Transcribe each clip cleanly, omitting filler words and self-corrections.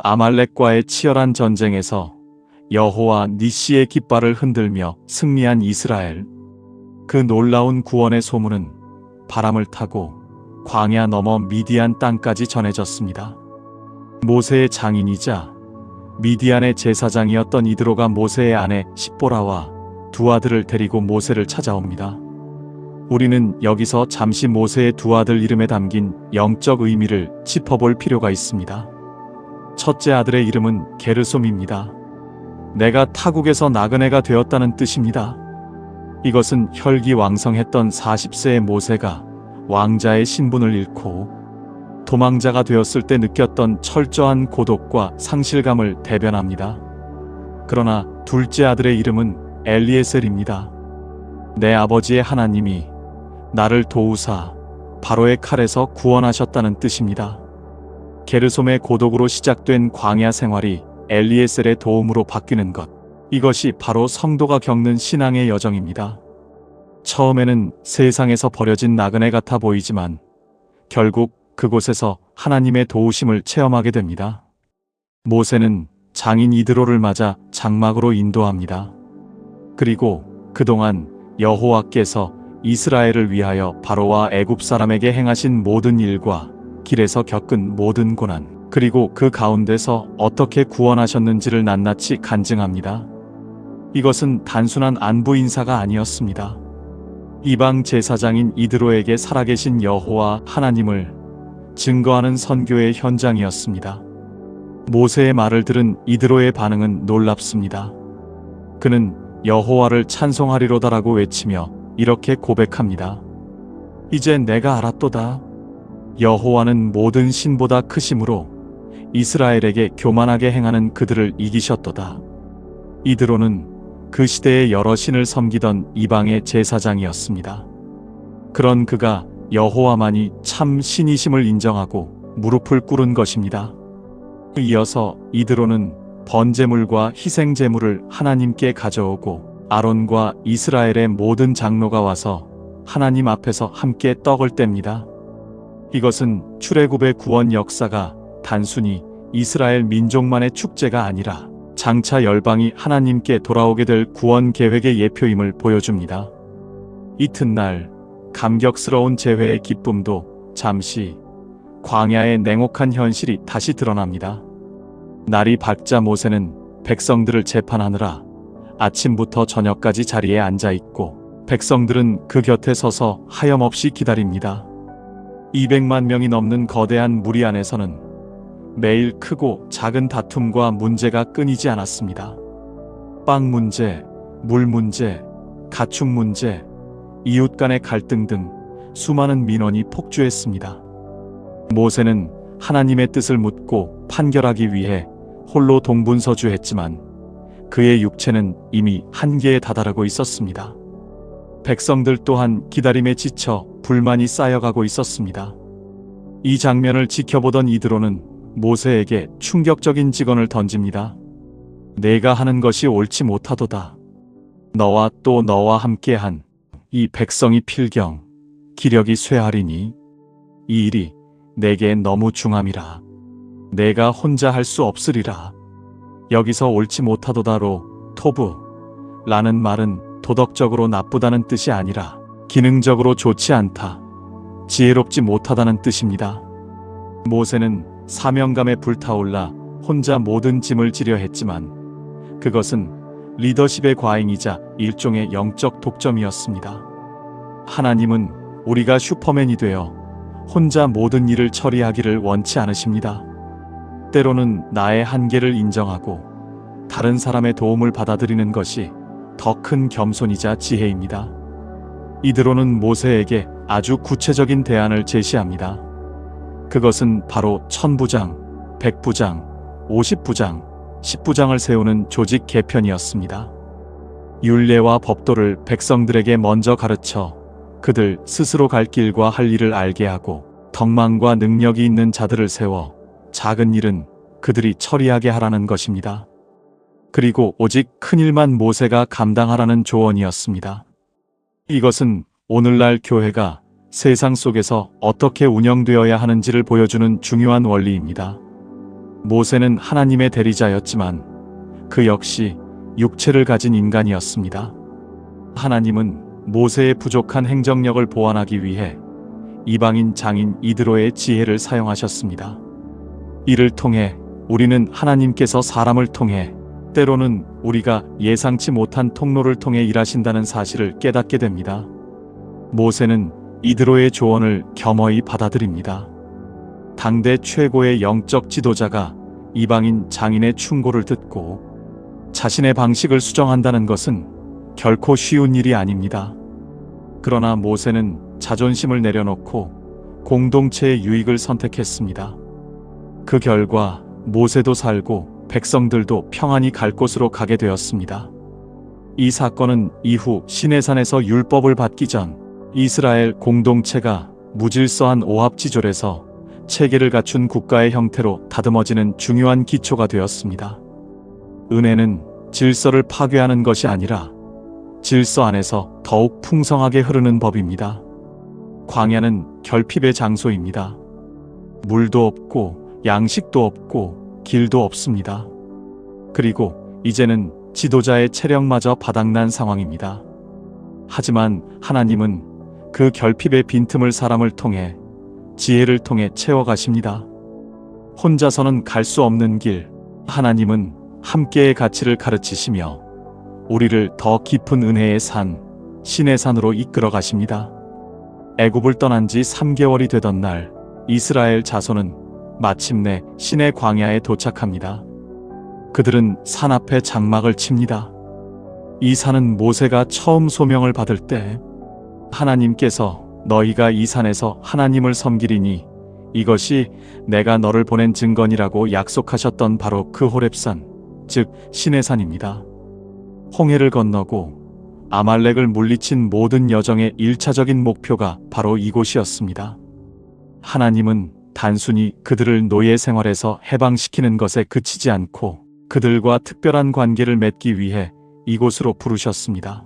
아말렉과의 치열한 전쟁에서 여호와 니시의 깃발을 흔들며 승리한 이스라엘. 그 놀라운 구원의 소문은 바람을 타고 광야 넘어 미디안 땅까지 전해졌습니다. 모세의 장인이자 미디안의 제사장이었던 이드로가 모세의 아내 십보라와 두 아들을 데리고 모세를 찾아옵니다. 우리는 여기서 잠시 모세의 두 아들 이름에 담긴 영적 의미를 짚어볼 필요가 있습니다. 첫째 아들의 이름은 게르솜입니다. 내가 타국에서 나그네가 되었다는 뜻입니다. 이것은 혈기왕성했던 40세의 모세가 왕자의 신분을 잃고 도망자가 되었을 때 느꼈던 철저한 고독과 상실감을 대변합니다. 그러나 둘째 아들의 이름은 엘리에셀입니다. 내 아버지의 하나님이 나를 도우사 바로의 칼에서 구원하셨다는 뜻입니다. 게르솜의 고독으로 시작된 광야 생활이 엘리에셀의 도움으로 바뀌는 것, 이것이 바로 성도가 겪는 신앙의 여정입니다. 처음에는 세상에서 버려진 나그네 같아 보이지만 결국 그곳에서 하나님의 도우심을 체험하게 됩니다. 모세는 장인 이드로를 맞아 장막으로 인도합니다. 그리고 그동안 여호와께서 이스라엘을 위하여 바로와 애굽 사람에게 행하신 모든 일과 길에서 겪은 모든 고난, 그리고 그 가운데서 어떻게 구원하셨는지를 낱낱이 간증합니다. 이것은 단순한 안부 인사가 아니었습니다. 이방 제사장인 이드로에게 살아계신 여호와 하나님을 증거하는 선교의 현장이었습니다. 모세의 말을 들은 이드로의 반응은 놀랍습니다. 그는 여호와를 찬송하리로다라고 외치며 이렇게 고백합니다. 이제 내가 알았도다. 여호와는 모든 신보다 크심으로 이스라엘에게 교만하게 행하는 그들을 이기셨도다. 이드로는 그 시대의 여러 신을 섬기던 이방의 제사장이었습니다. 그런 그가 여호와만이 참 신이심을 인정하고 무릎을 꿇은 것입니다. 이어서 이드로는 번제물과 희생제물을 하나님께 가져오고 아론과 이스라엘의 모든 장로가 와서 하나님 앞에서 함께 떡을 뗍니다. 이것은 출애굽의 구원 역사가 단순히 이스라엘 민족만의 축제가 아니라 장차 열방이 하나님께 돌아오게 될 구원 계획의 예표임을 보여줍니다. 이튿날 감격스러운 재회의 기쁨도 잠시 광야의 냉혹한 현실이 다시 드러납니다. 날이 밝자 모세는 백성들을 재판하느라 아침부터 저녁까지 자리에 앉아 있고 백성들은 그 곁에 서서 하염없이 기다립니다. 200만 명이 넘는 거대한 무리 안에서는 매일 크고 작은 다툼과 문제가 끊이지 않았습니다. 빵 문제, 물 문제, 가축 문제, 이웃 간의 갈등 등 수많은 민원이 폭주했습니다. 모세는 하나님의 뜻을 묻고 판결하기 위해 홀로 동분서주했지만 그의 육체는 이미 한계에 다다르고 있었습니다. 백성들 또한 기다림에 지쳐 불만이 쌓여가고 있었습니다. 이 장면을 지켜보던 이드로는 모세에게 충격적인 직언을 던집니다. 내가 하는 것이 옳지 못하도다. 너와 또 너와 함께한 이 백성이 필경, 기력이 쇠하리니 이 일이 내게 너무 중함이라. 내가 혼자 할 수 없으리라. 여기서 옳지 못하도다로 토부 라는 말은 도덕적으로 나쁘다는 뜻이 아니라 기능적으로 좋지 않다, 지혜롭지 못하다는 뜻입니다. 모세는 사명감에 불타올라 혼자 모든 짐을 지려 했지만 그것은 리더십의 과잉이자 일종의 영적 독점이었습니다. 하나님은 우리가 슈퍼맨이 되어 혼자 모든 일을 처리하기를 원치 않으십니다. 때로는 나의 한계를 인정하고 다른 사람의 도움을 받아들이는 것이 더 큰 겸손이자 지혜입니다. 이드로는 모세에게 아주 구체적인 대안을 제시합니다. 그것은 바로 1000부장, 100부장, 50부장, 10부장을 세우는 조직 개편이었습니다. 율례와 법도를 백성들에게 먼저 가르쳐 그들 스스로 갈 길과 할 일을 알게 하고 덕망과 능력이 있는 자들을 세워 작은 일은 그들이 처리하게 하라는 것입니다. 그리고 오직 큰 일만 모세가 감당하라는 조언이었습니다. 이것은 오늘날 교회가 세상 속에서 어떻게 운영되어야 하는지를 보여주는 중요한 원리입니다. 모세는 하나님의 대리자였지만 그 역시 육체를 가진 인간이었습니다. 하나님은 모세의 부족한 행정력을 보완하기 위해 이방인 장인 이드로의 지혜를 사용하셨습니다. 이를 통해 우리는 하나님께서 사람을 통해, 때로는 우리가 예상치 못한 통로를 통해 일하신다는 사실을 깨닫게 됩니다. 모세는 이드로의 조언을 겸허히 받아들입니다. 당대 최고의 영적 지도자가 이방인 장인의 충고를 듣고 자신의 방식을 수정한다는 것은 결코 쉬운 일이 아닙니다. 그러나 모세는 자존심을 내려놓고 공동체의 유익을 선택했습니다. 그 결과 모세도 살고 백성들도 평안히 갈 곳으로 가게 되었습니다. 이 사건은 이후 시내산에서 율법을 받기 전 이스라엘 공동체가 무질서한 오합지졸에서 체계를 갖춘 국가의 형태로 다듬어지는 중요한 기초가 되었습니다. 은혜는 질서를 파괴하는 것이 아니라 질서 안에서 더욱 풍성하게 흐르는 법입니다. 광야는 결핍의 장소입니다. 물도 없고 양식도 없고 길도 없습니다. 그리고 이제는 지도자의 체력마저 바닥난 상황입니다. 하지만 하나님은 그 결핍의 빈틈을 사람을 통해, 지혜를 통해 채워가십니다. 혼자서는 갈 수 없는 길, 하나님은 함께의 가치를 가르치시며 우리를 더 깊은 은혜의 산, 신의 산으로 이끌어 가십니다. 애굽을 떠난 지 3개월이 되던 날, 이스라엘 자손은 마침내 신의 광야에 도착합니다. 그들은 산 앞에 장막을 칩니다. 이 산은 모세가 처음 소명을 받을 때 하나님께서 너희가 이 산에서 하나님을 섬기리니 이것이 내가 너를 보낸 증거니라고 약속하셨던 바로 그 호렙산, 즉 신의 산입니다. 홍해를 건너고 아말렉을 물리친 모든 여정의 1차적인 목표가 바로 이곳이었습니다. 하나님은 단순히 그들을 노예 생활에서 해방시키는 것에 그치지 않고 그들과 특별한 관계를 맺기 위해 이곳으로 부르셨습니다.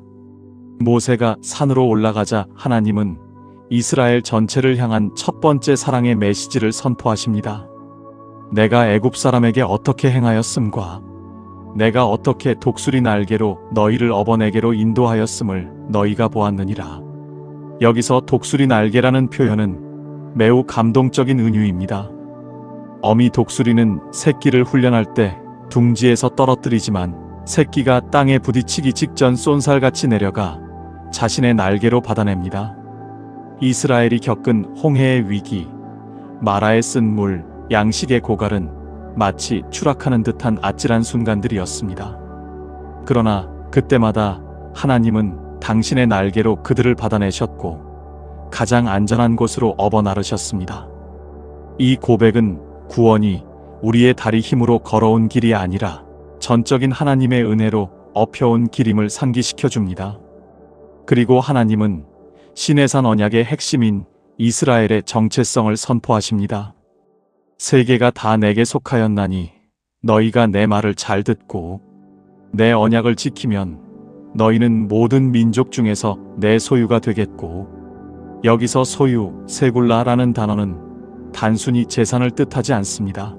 모세가 산으로 올라가자 하나님은 이스라엘 전체를 향한 첫 번째 사랑의 메시지를 선포하십니다. 내가 애굽 사람에게 어떻게 행하였음과 내가 어떻게 독수리 날개로 너희를 어버네게로 인도하였음을 너희가 보았느니라. 여기서 독수리 날개라는 표현은 매우 감동적인 은유입니다. 어미 독수리는 새끼를 훈련할 때 둥지에서 떨어뜨리지만 새끼가 땅에 부딪히기 직전 쏜살같이 내려가 자신의 날개로 받아냅니다. 이스라엘이 겪은 홍해의 위기, 마라에 쓴 물, 양식의 고갈은 마치 추락하는 듯한 아찔한 순간들이었습니다. 그러나 그때마다 하나님은 당신의 날개로 그들을 받아내셨고 가장 안전한 곳으로 업어나르셨습니다. 이 고백은 구원이 우리의 다리 힘으로 걸어온 길이 아니라 전적인 하나님의 은혜로 업혀온 길임을 상기시켜 줍니다. 그리고 하나님은 시내산 언약의 핵심인 이스라엘의 정체성을 선포하십니다. 세계가 다 내게 속하였나니 너희가 내 말을 잘 듣고 내 언약을 지키면 너희는 모든 민족 중에서 내 소유가 되겠고, 여기서 소유, 세굴라라는 단어는 단순히 재산을 뜻하지 않습니다.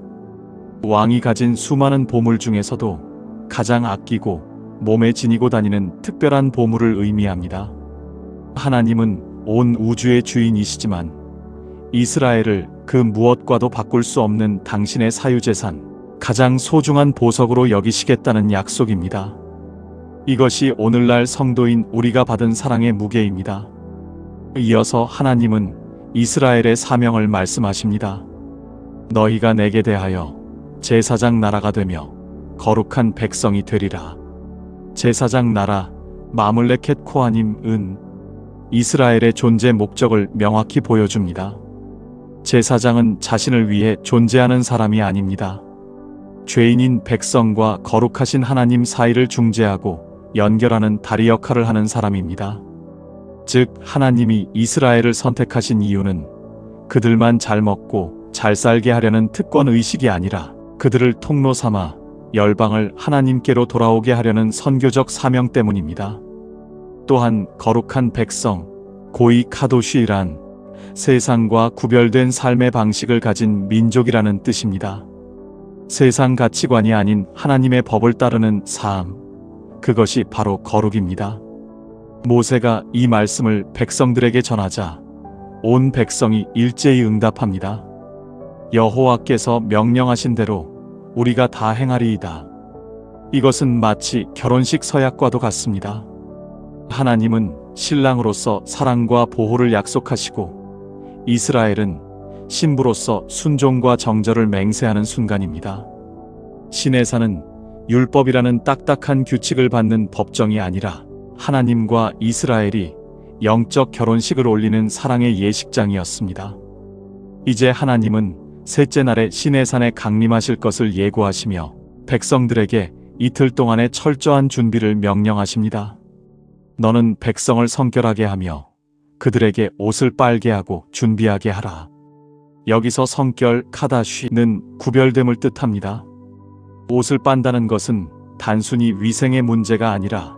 왕이 가진 수많은 보물 중에서도 가장 아끼고 몸에 지니고 다니는 특별한 보물을 의미합니다. 하나님은 온 우주의 주인이시지만 이스라엘을 그 무엇과도 바꿀 수 없는 당신의 사유재산, 가장 소중한 보석으로 여기시겠다는 약속입니다. 이것이 오늘날 성도인 우리가 받은 사랑의 무게입니다. 이어서 하나님은 이스라엘의 사명을 말씀하십니다. 너희가 내게 대하여 제사장 나라가 되며 거룩한 백성이 되리라. 제사장 나라, 마물레켓 코하님은 이스라엘의 존재 목적을 명확히 보여줍니다. 제사장은 자신을 위해 존재하는 사람이 아닙니다. 죄인인 백성과 거룩하신 하나님 사이를 중재하고 연결하는 다리 역할을 하는 사람입니다. 즉, 하나님이 이스라엘을 선택하신 이유는 그들만 잘 먹고 잘 살게 하려는 특권 의식이 아니라 그들을 통로 삼아 열방을 하나님께로 돌아오게 하려는 선교적 사명 때문입니다. 또한 거룩한 백성, 고이 카도쉬란 세상과 구별된 삶의 방식을 가진 민족이라는 뜻입니다. 세상 가치관이 아닌 하나님의 법을 따르는 삶, 그것이 바로 거룩입니다. 모세가 이 말씀을 백성들에게 전하자 온 백성이 일제히 응답합니다. 여호와께서 명령하신 대로 우리가 다 행하리이다. 이것은 마치 결혼식 서약과도 같습니다. 하나님은 신랑으로서 사랑과 보호를 약속하시고 이스라엘은 신부로서 순종과 정절을 맹세하는 순간입니다. 시내산은 율법이라는 딱딱한 규칙을 받는 법정이 아니라 하나님과 이스라엘이 영적 결혼식을 올리는 사랑의 예식장이었습니다. 이제 하나님은 셋째 날에 시내산에 강림하실 것을 예고하시며 백성들에게 이틀 동안의 철저한 준비를 명령하십니다. 너는 백성을 성결하게 하며 그들에게 옷을 빨게 하고 준비하게 하라. 여기서 성결, 카다쉬는 구별됨을 뜻합니다. 옷을 빤다는 것은 단순히 위생의 문제가 아니라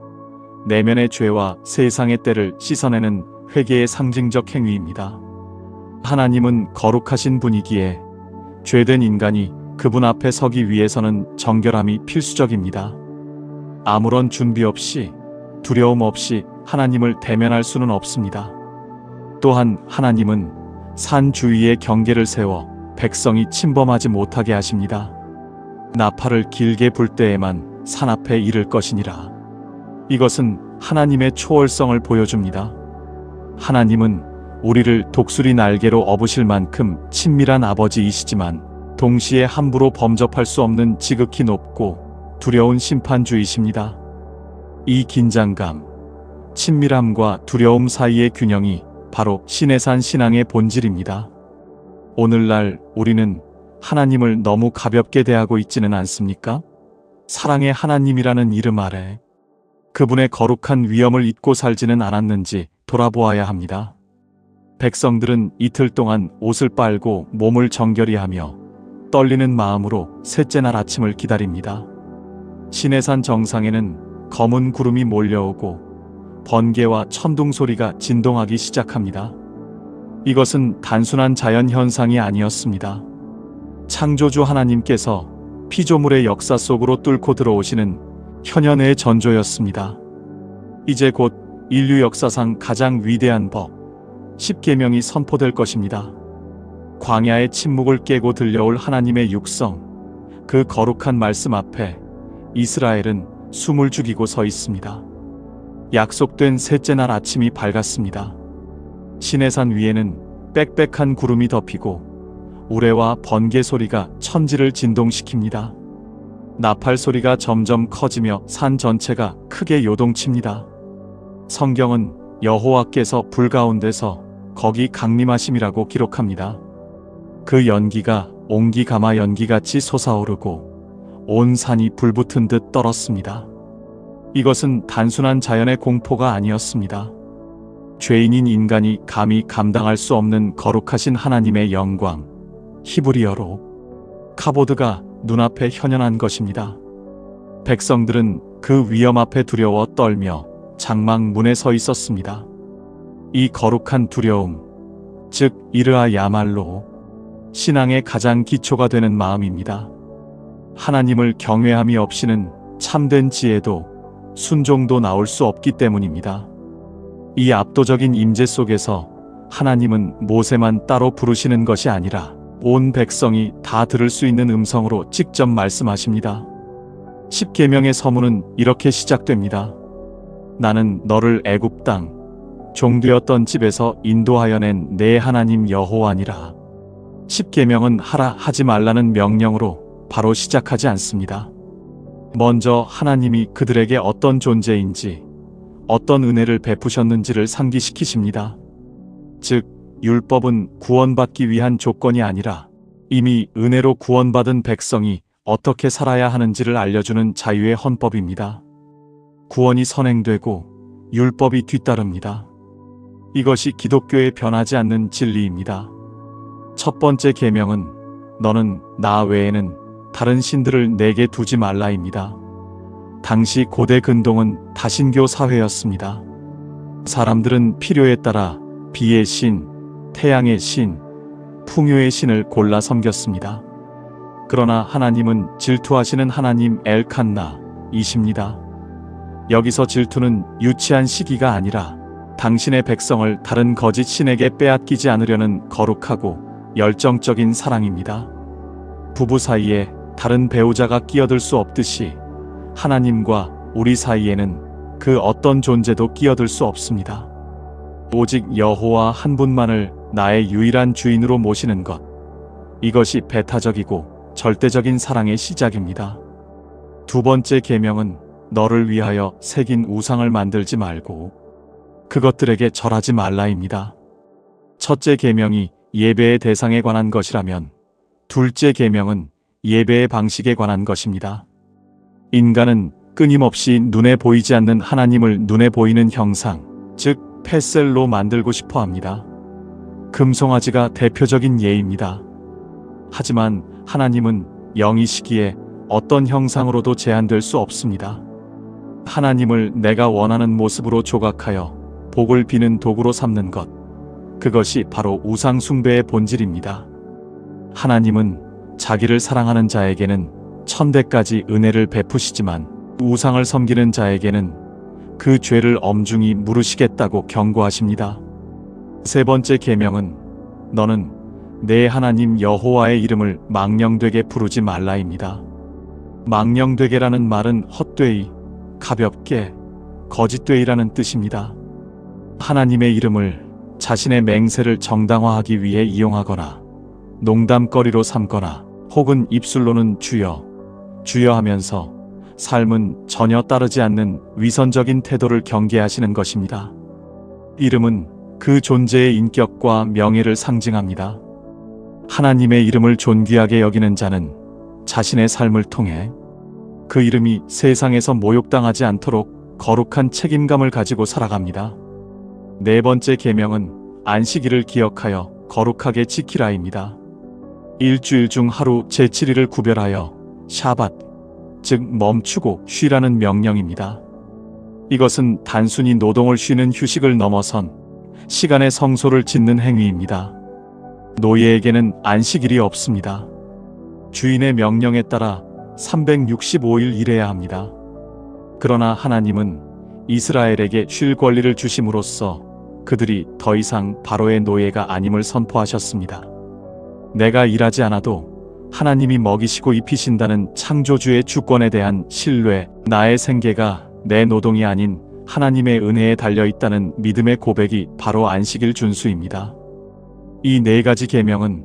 내면의 죄와 세상의 때를 씻어내는 회개의 상징적 행위입니다. 하나님은 거룩하신 분이기에 죄된 인간이 그분 앞에 서기 위해서는 정결함이 필수적입니다. 아무런 준비 없이, 두려움 없이 하나님을 대면할 수는 없습니다. 또한 하나님은 산 주위에 경계를 세워 백성이 침범하지 못하게 하십니다. 나팔을 길게 불 때에만 산 앞에 이를 것이니라. 이것은 하나님의 초월성을 보여줍니다. 하나님은 우리를 독수리 날개로 업으실 만큼 친밀한 아버지이시지만 동시에 함부로 범접할 수 없는 지극히 높고 두려운 심판주이십니다. 이 긴장감, 친밀함과 두려움 사이의 균형이 바로 시내산 신앙의 본질입니다. 오늘날 우리는 하나님을 너무 가볍게 대하고 있지는 않습니까? 사랑의 하나님이라는 이름 아래 그분의 거룩한 위엄을 잊고 살지는 않았는지 돌아보아야 합니다. 백성들은 이틀 동안 옷을 빨고 몸을 정결히 하며 떨리는 마음으로 셋째 날 아침을 기다립니다. 시내산 정상에는 검은 구름이 몰려오고 번개와 천둥 소리가 진동하기 시작합니다. 이것은 단순한 자연 현상이 아니었습니다. 창조주 하나님께서 피조물의 역사 속으로 뚫고 들어오시는 현현의 전조였습니다. 이제 곧 인류 역사상 가장 위대한 법, 십계명이 선포될 것입니다. 광야의 침묵을 깨고 들려올 하나님의 육성, 그 거룩한 말씀 앞에 이스라엘은 숨을 죽이고 서 있습니다. 약속된 셋째 날 아침이 밝았습니다. 시내산 위에는 빽빽한 구름이 덮이고 우레와 번개 소리가 천지를 진동시킵니다. 나팔 소리가 점점 커지며 산 전체가 크게 요동칩니다. 성경은 여호와께서 불 가운데서 거기 강림하심이라고 기록합니다. 그 연기가 옹기 가마 연기같이 솟아오르고 온 산이 불붙은 듯 떨었습니다. 이것은 단순한 자연의 공포가 아니었습니다. 죄인인 인간이 감히 감당할 수 없는 거룩하신 하나님의 영광, 히브리어로 카보드가 눈앞에 현현한 것입니다. 백성들은 그 위엄 앞에 두려워 떨며 장막 문에 서 있었습니다. 이 거룩한 두려움, 즉 이르아야말로 신앙의 가장 기초가 되는 마음입니다. 하나님을 경외함이 없이는 참된 지혜도 순종도 나올 수 없기 때문입니다. 이 압도적인 임재 속에서 하나님은 모세만 따로 부르시는 것이 아니라 온 백성이 다 들을 수 있는 음성으로 직접 말씀하십니다. 십계명의 서문은 이렇게 시작됩니다. 나는 너를 애굽 땅 종되었던 집에서 인도하여 낸 내 하나님 여호와니라. 십계명은 하라 하지 말라는 명령으로 바로 시작하지 않습니다. 먼저 하나님이 그들에게 어떤 존재인지, 어떤 은혜를 베푸셨는지를 상기시키십니다. 즉, 율법은 구원받기 위한 조건이 아니라 이미 은혜로 구원받은 백성이 어떻게 살아야 하는지를 알려주는 자유의 헌법입니다. 구원이 선행되고 율법이 뒤따릅니다. 이것이 기독교의 변하지 않는 진리입니다. 첫 번째 계명은 너는 나 외에는 다른 신들을 내게 두지 말라입니다. 당시 고대 근동은 다신교 사회였습니다. 사람들은 필요에 따라 비의 신, 태양의 신, 풍요의 신을 골라 섬겼습니다. 그러나 하나님은 질투하시는 하나님 엘칸나이십니다. 여기서 질투는 유치한 시기가 아니라 당신의 백성을 다른 거짓 신에게 빼앗기지 않으려는 거룩하고 열정적인 사랑입니다. 부부 사이에 다른 배우자가 끼어들 수 없듯이 하나님과 우리 사이에는 그 어떤 존재도 끼어들 수 없습니다. 오직 여호와 한 분만을 나의 유일한 주인으로 모시는 것, 이것이 배타적이고 절대적인 사랑의 시작입니다. 두 번째 계명은 너를 위하여 새긴 우상을 만들지 말고 그것들에게 절하지 말라입니다. 첫째 계명이 예배의 대상에 관한 것이라면 둘째 계명은 예배의 방식에 관한 것입니다. 인간은 끊임없이 눈에 보이지 않는 하나님을 눈에 보이는 형상, 즉 펫셀로 만들고 싶어 합니다. 금송아지가 대표적인 예입니다. 하지만 하나님은 영이시기에 어떤 형상으로도 제한될 수 없습니다. 하나님을 내가 원하는 모습으로 조각하여 복을 비는 도구로 삼는 것, 그것이 바로 우상 숭배의 본질입니다. 하나님은 자기를 사랑하는 자에게는 천대까지 은혜를 베푸시지만 우상을 섬기는 자에게는 그 죄를 엄중히 물으시겠다고 경고하십니다. 세 번째 계명은 너는 내 하나님 여호와의 이름을 망령되게 부르지 말라입니다. 망령되게라는 말은 헛되이, 가볍게, 거짓되이라는 뜻입니다. 하나님의 이름을 자신의 맹세를 정당화하기 위해 이용하거나 농담거리로 삼거나 혹은 입술로는 주여, 주여 하면서 삶은 전혀 따르지 않는 위선적인 태도를 경계하시는 것입니다. 이름은 그 존재의 인격과 명예를 상징합니다. 하나님의 이름을 존귀하게 여기는 자는 자신의 삶을 통해 그 이름이 세상에서 모욕당하지 않도록 거룩한 책임감을 가지고 살아갑니다. 네 번째 계명은 안식일을 기억하여 거룩하게 지키라입니다. 일주일 중 하루 제7일을 구별하여 샤밧, 즉 멈추고 쉬라는 명령입니다. 이것은 단순히 노동을 쉬는 휴식을 넘어선 시간의 성소를 짓는 행위입니다. 노예에게는 안식일이 없습니다. 주인의 명령에 따라 365일 일해야 합니다. 그러나 하나님은 이스라엘에게 쉴 권리를 주심으로써 그들이 더 이상 바로의 노예가 아님을 선포하셨습니다. 내가 일하지 않아도 하나님이 먹이시고 입히신다는 창조주의 주권에 대한 신뢰, 나의 생계가 내 노동이 아닌 하나님의 은혜에 달려있다는 믿음의 고백이 바로 안식일 준수입니다. 이 네 가지 계명은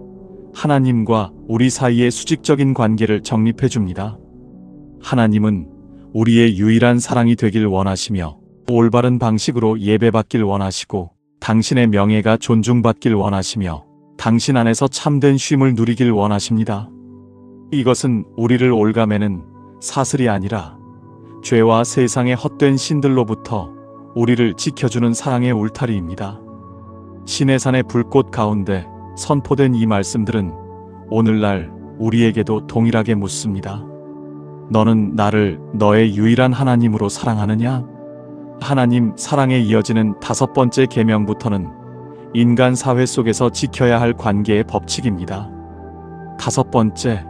하나님과 우리 사이의 수직적인 관계를 정립해 줍니다. 하나님은 우리의 유일한 사랑이 되길 원하시며 올바른 방식으로 예배받길 원하시고 당신의 명예가 존중받길 원하시며 당신 안에서 참된 쉼을 누리길 원하십니다. 이것은 우리를 올가매는 사슬이 아니라 죄와 세상의 헛된 신들로부터 우리를 지켜주는 사랑의 울타리입니다. 시내산의 불꽃 가운데 선포된 이 말씀들은 오늘날 우리에게도 동일하게 묻습니다. 너는 나를 너의 유일한 하나님으로 사랑하느냐? 하나님 사랑에 이어지는 다섯 번째 계명부터는 인간 사회 속에서 지켜야 할 관계의 법칙입니다. 다섯 번째,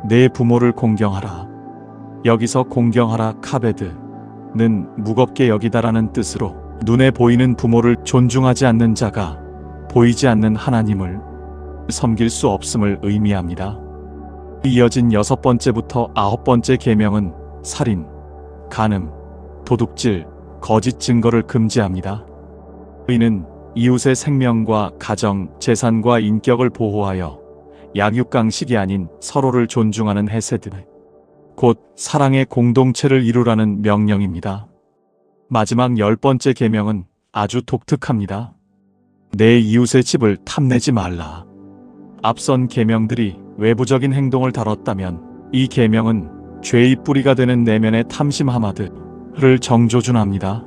내 부모를 공경하라. 여기서 공경하라 카베드는 무겁게 여기다라는 뜻으로 눈에 보이는 부모를 존중하지 않는 자가 보이지 않는 하나님을 섬길 수 없음을 의미합니다. 이어진 여섯 번째부터 아홉 번째 계명은 살인, 간음, 도둑질, 거짓 증거를 금지합니다. 이는 이웃의 생명과 가정, 재산과 인격을 보호하여 약육강식이 아닌 서로를 존중하는 헤세드, 곧 사랑의 공동체를 이루라는 명령입니다. 마지막 열 번째 계명은 아주 독특합니다. 내 이웃의 집을 탐내지 말라. 앞선 계명들이 외부적인 행동을 다뤘다면 이 계명은 죄의 뿌리가 되는 내면의 탐심 하마드를 정조준합니다.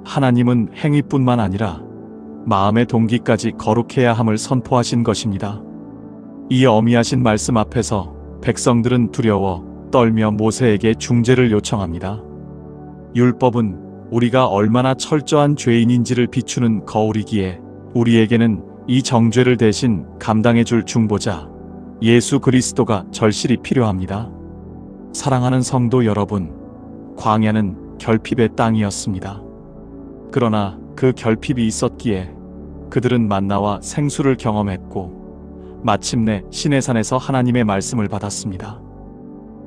하나님은 행위뿐만 아니라 마음의 동기까지 거룩해야 함을 선포하신 것입니다. 이 어미하신 말씀 앞에서 백성들은 두려워 떨며 모세에게 중재를 요청합니다. 율법은 우리가 얼마나 철저한 죄인인지를 비추는 거울이기에 우리에게는 이 정죄를 대신 감당해줄 중보자, 예수 그리스도가 절실히 필요합니다. 사랑하는 성도 여러분, 광야는 결핍의 땅이었습니다. 그러나 그 결핍이 있었기에 그들은 만나와 생수를 경험했고 마침내 시내산에서 하나님의 말씀을 받았습니다.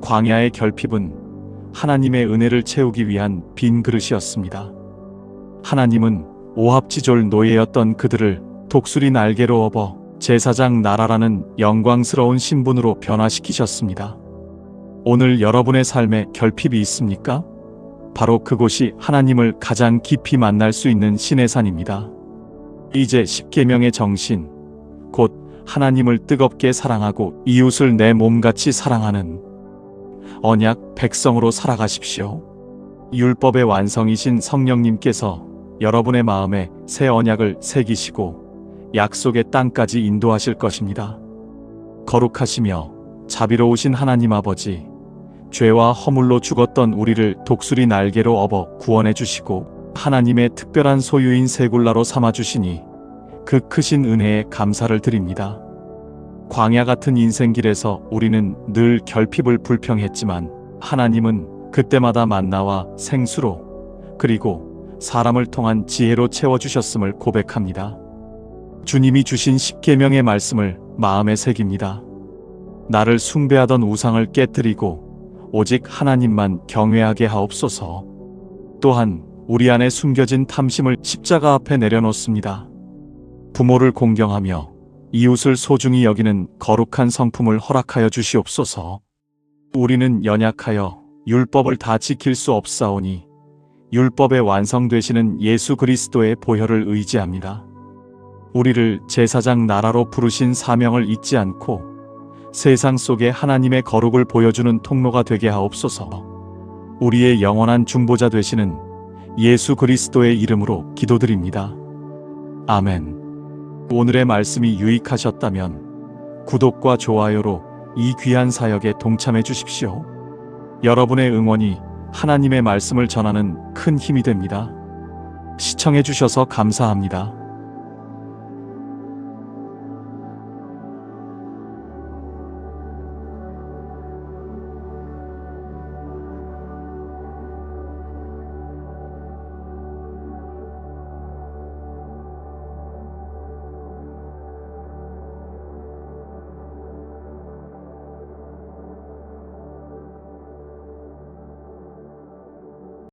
광야의 결핍은 하나님의 은혜를 채우기 위한 빈 그릇이었습니다. 하나님은 오합지졸 노예였던 그들을 독수리 날개로 업어 제사장 나라라는 영광스러운 신분으로 변화시키셨습니다. 오늘 여러분의 삶에 결핍이 있습니까? 바로 그곳이 하나님을 가장 깊이 만날 수 있는 시내산입니다. 이제 십계명의 정신, 곧 하나님을 뜨겁게 사랑하고 이웃을 내 몸같이 사랑하는 언약 백성으로 살아가십시오. 율법의 완성이신 성령님께서 여러분의 마음에 새 언약을 새기시고 약속의 땅까지 인도하실 것입니다. 거룩하시며 자비로우신 하나님 아버지, 죄와 허물로 죽었던 우리를 독수리 날개로 업어 구원해 주시고 하나님의 특별한 소유인 세굴라로 삼아 주시니 그 크신 은혜에 감사를 드립니다. 광야 같은 인생길에서 우리는 늘 결핍을 불평했지만 하나님은 그때마다 만나와 생수로 그리고 사람을 통한 지혜로 채워주셨음을 고백합니다. 주님이 주신 십계명의 말씀을 마음에 새깁니다. 나를 숭배하던 우상을 깨뜨리고 오직 하나님만 경외하게 하옵소서. 또한 우리 안에 숨겨진 탐심을 십자가 앞에 내려놓습니다. 부모를 공경하며 이웃을 소중히 여기는 거룩한 성품을 허락하여 주시옵소서. 우리는 연약하여 율법을 다 지킬 수 없사오니 율법의 완성되시는 예수 그리스도의 보혈을 의지합니다. 우리를 제사장 나라로 부르신 사명을 잊지 않고 세상 속에 하나님의 거룩을 보여주는 통로가 되게 하옵소서. 우리의 영원한 중보자 되시는 예수 그리스도의 이름으로 기도드립니다. 아멘. 오늘의 말씀이 유익하셨다면 구독과 좋아요로 이 귀한 사역에 동참해 주십시오. 여러분의 응원이 하나님의 말씀을 전하는 큰 힘이 됩니다. 시청해 주셔서 감사합니다.